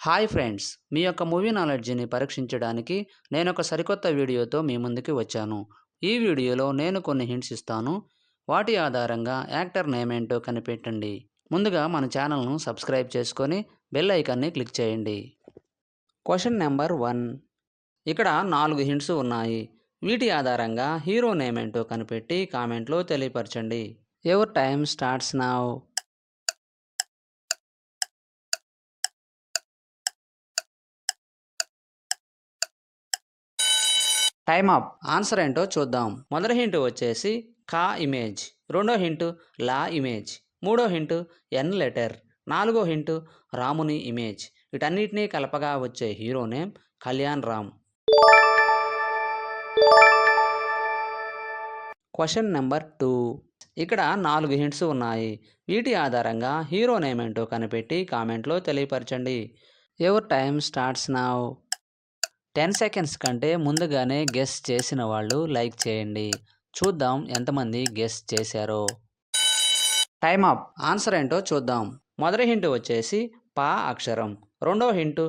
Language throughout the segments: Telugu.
Hi friends! మీ యొక్క మూవీ నాలెడ్జ్‌ని పరీక్షించడానికి నేనొక సరికొత్త వీడియోతో మీ ముందుకి వచ్చాను. ఈ వీడియోలో నేను కొన్ని హింట్స్ ఇస్తాను. వాటి ఆధారంగా యాక్టర్ నేమ్ ఏంటో కనిపెట్టండి. ముందుగా మన ఛానల్‌ను సబ్స్క్రైబ్ చేసుకొని బెల్ ఐకాన్‌ని క్లిక్ చేయండి. Question number 1. ఇక్కడ 4 హింట్స్ ఉన్నాయి. వీటి ఆధారంగా హీరో నేమ్ ఏంటో కనిపెట్టి కామెంట్‌లో తెలియపరచండి. Your time starts now. Time up. Answer ఏంటో చూద్దాం. మొదటి హింట్ వచ్చేసి కా ఇమేజ్, రెండో హింట్ లా ఇమేజ్, మూడో హింట్ ఎన్ లెటర్, నాలుగో హింట్ రాముని ఇమేజ్. వీటన్నిటినీ కలపగా వచ్చే hero name Kalyan Ram. Question number 2. ఇక్కడ 4 హింట్స్ ఉన్నాయి. వీటి ఆధారంగా హీరో నేమ్ ఏంటో కనిపెట్టి కామెంట్లో తెలియపరచండి. Your time starts now. 10 seconds కంటే ముందుగానే గెస్ చేసిన వాళ్ళు లైక్ చేయండి. చూద్దాం ఎంతమంది గెస్ చేశారో. Time up. ఆన్సర్ ఏంటో చూద్దాం. మొదటి హింట్ వచ్చేసి పా అక్షరం, రెండో హింట్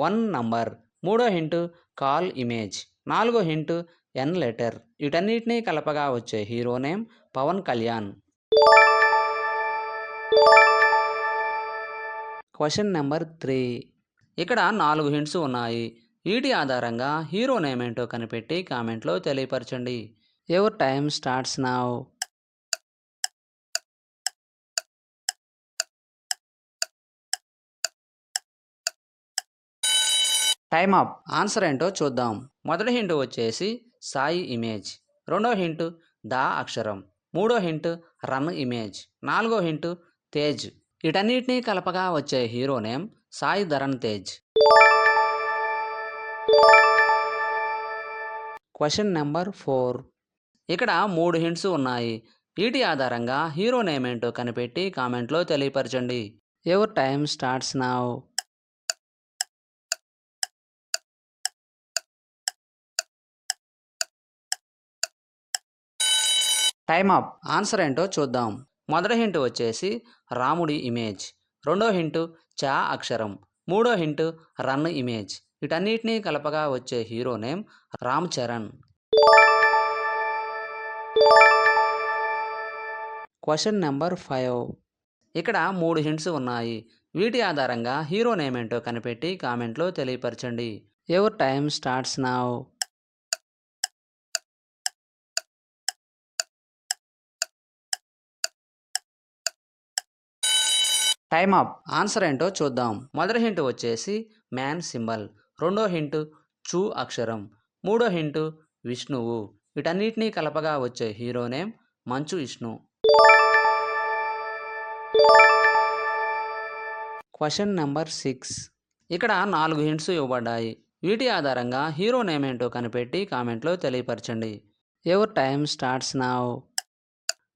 1 నంబర్, మూడో హింట్ కాల్ ఇమేజ్, నాలుగో హింట్ ఎన్ లెటర్. వీటన్నిటినీ కలపగా వచ్చే hero name Pawan Kalyan. Question number 3. ఇక్కడ 4 హింట్స్ ఉన్నాయి. వీటి ఆధారంగా హీరో నేమ్ ఏంటో కనిపెట్టి కామెంట్లో తెలియపరచండి. Your time starts now. Time up. Answer ఏంటో చూద్దాం. మొదటి హింట్ వచ్చేసి సాయి ఇమేజ్, రెండో హింట్ దా అక్షరం, మూడో హింట్ రన్ ఇమేజ్, నాలుగో హింట్ తేజ్. వీటన్నిటినీ కలపగా వచ్చే hero name Sai Dharam Tej. Question number 4. ఇక్కడ 3 హింట్స్ ఉన్నాయి. వీటి ఆధారంగా హీరో నేమ్ ఏంటో కనిపెట్టి కామెంట్లో తెలియపరచండి. Your time starts now. Time up. Answer ఏంటో చూద్దాం. మొదటి హింట్ వచ్చేసి రాముడి ఇమేజ్, రెండో హింట్ చా అక్షరం, మూడో హింట్ రన్ ఇమేజ్. వీటన్నిటినీ కలపగా వచ్చే hero name Ram Charan. Question number 5. ఇక్కడ 3 హింట్స్ ఉన్నాయి. వీటి ఆధారంగా హీరో నేమ్ ఏంటో కనిపెట్టి కామెంట్లో తెలియపరచండి. Your time starts now. Time up. Answer ఏంటో చూద్దాం. మొదటి హింట్ వచ్చేసి మ్యాన్ సింబల్, రెండో హింట్ చూ అక్షరం, మూడో హింట్ విష్ణువు. వీటన్నిటినీ కలపగా వచ్చే hero name Manchu Vishnu. Question number 6. ఇక్కడ 4 హింట్స్ ఇవ్వబడ్డాయి. వీటి ఆధారంగా హీరో నేమ్ ఏంటో కనిపెట్టి కామెంట్లో తెలియపరచండి. Your time starts now.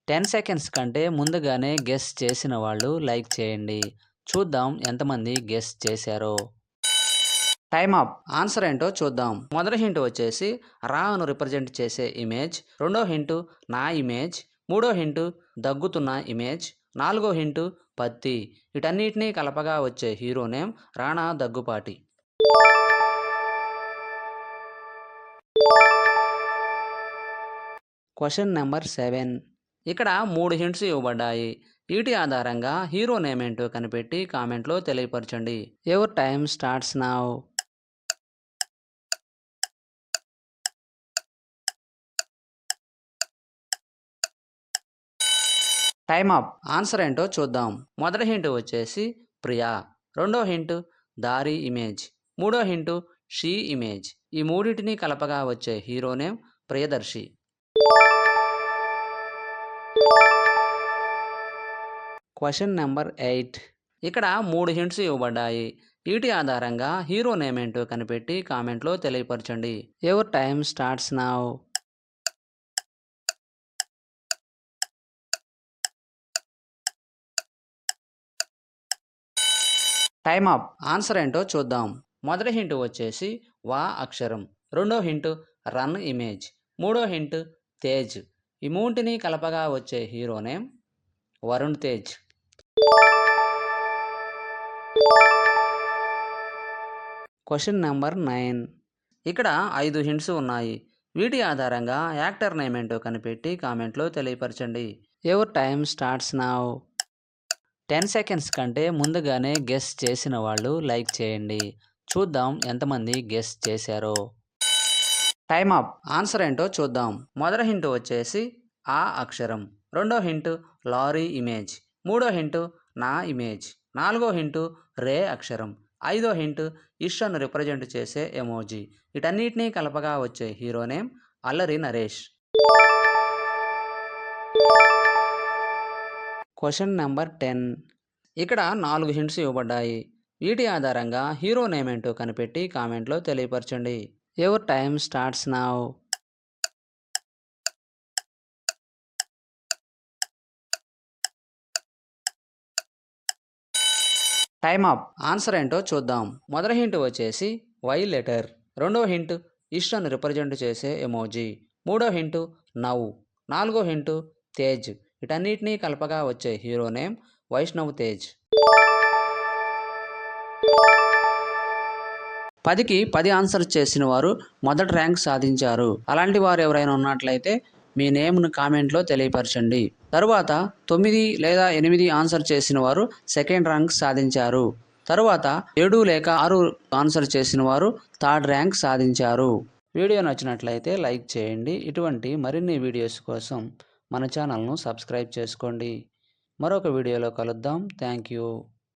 10 seconds కంటే ముందుగానే గెస్ చేసిన వాళ్ళు లైక్ చేయండి. చూద్దాం ఎంతమంది గెస్ చేశారో. Time up. ఆన్సర్ ఏంటో చూద్దాం. మొదటి హింట్ వచ్చేసి రాను రిప్రజెంట్ చేసే ఇమేజ్, రెండో హింట్ నా ఇమేజ్, మూడో హింట్ దగ్గుతున్న ఇమేజ్, నాలుగో హింట్ పత్తి. వీటన్నిటినీ కలపగా వచ్చే hero name Rana Daggubati. Question number 7. ఇక్కడ 3 హింట్స్ ఇవ్వబడ్డాయి. వీటి ఆధారంగా హీరో నేమ్ ఏంటో కనిపెట్టి కామెంట్లో తెలియపరచండి. Your time starts now. Time up. Answer ఏంటో చూద్దాం. మొదటి హింట్ వచ్చేసి ప్రియా, రెండో హింట్ దారి ఇమేజ్, మూడో హింట్ షీ ఇమేజ్. ఈ మూడింటిని కలపగా వచ్చే hero name Priyadarshi. Question number 8. ఇక్కడ 3 హింట్స్ ఇవ్వబడ్డాయి. వీటి ఆధారంగా హీరో నేమ్ ఏంటో కనిపెట్టి కామెంట్లో తెలియపరచండి. Your time starts now. Time up. Answer ఏంటో చూద్దాం. మొదటి హింట్ వచ్చేసి వా అక్షరం, రెండో హింట్ రన్ ఇమేజ్, మూడో హింట్ తేజ్. ఈ మూడింటిని కలపగా వచ్చే hero name Varun Tej. Question number 9. ఇక్కడ 5 హింట్స్ ఉన్నాయి. వీటి ఆధారంగా యాక్టర్ నేమ్ ఏంటో కనిపెట్టి కామెంట్లో తెలియపరచండి. Your time starts now. 10 seconds కంటే ముందుగానే గెస్ చేసిన వాళ్ళు లైక్ చేయండి. చూద్దాం ఎంతమంది గెస్ చేశారో. Time up. ఆన్సర్ ఏంటో చూద్దాం. మొదటి హింట్ వచ్చేసి ఆ అక్షరం, రెండో హింట్ లారీ ఇమేజ్, మూడో హింట్ నా ఇమేజ్, నాలుగో హింట్ రే అక్షరం, ఐదో హింట్ ఇష్ను రిప్రజెంట్ చేసే ఎమోజీ. వీటన్నిటినీ కలపగా వచ్చే hero name Allari Naresh. Question number 10. ఇక్కడ 4 హింట్స్ ఇవ్వబడ్డాయి. వీటి ఆధారంగా హీరో నేమ్ ఏంటో కనిపెట్టి కామెంట్లో తెలియపరచండి. Your time starts now. Time up. Answer ఏంటో చూద్దాం. మొదటి హింట్ వచ్చేసి వై లెటర్, రెండో హింట్ ఇష్ను రిప్రజెంట్ చేసే ఎమోజీ, మూడో హింట్ నవ్, నాలుగో హింట్ తేజ్. వీటన్నిటినీ కలపగా వచ్చే హీరో నేమ్ వైష్ణవ్ తేజ్. 10కి 10 ఆన్సర్ చేసిన వారు మొదటి ర్యాంక్ సాధించారు. అలాంటి వారు ఎవరైనా ఉన్నట్లయితే మీ నేమ్ను కామెంట్లో తెలియపరచండి. తరువాత 9 లేదా 8 ఆన్సర్ చేసిన వారు సెకండ్ ర్యాంక్ సాధించారు. తరువాత 7 లేక 6 ఆన్సర్ చేసిన వారు థర్డ్ ర్యాంక్ సాధించారు. వీడియో నచ్చినట్లయితే లైక్ చేయండి. ఇటువంటి మరిన్ని వీడియోస్ కోసం మన ఛానల్ను సబ్స్క్రైబ్ చేసుకోండి. మరొక వీడియోలో కలుద్దాం. Thank you.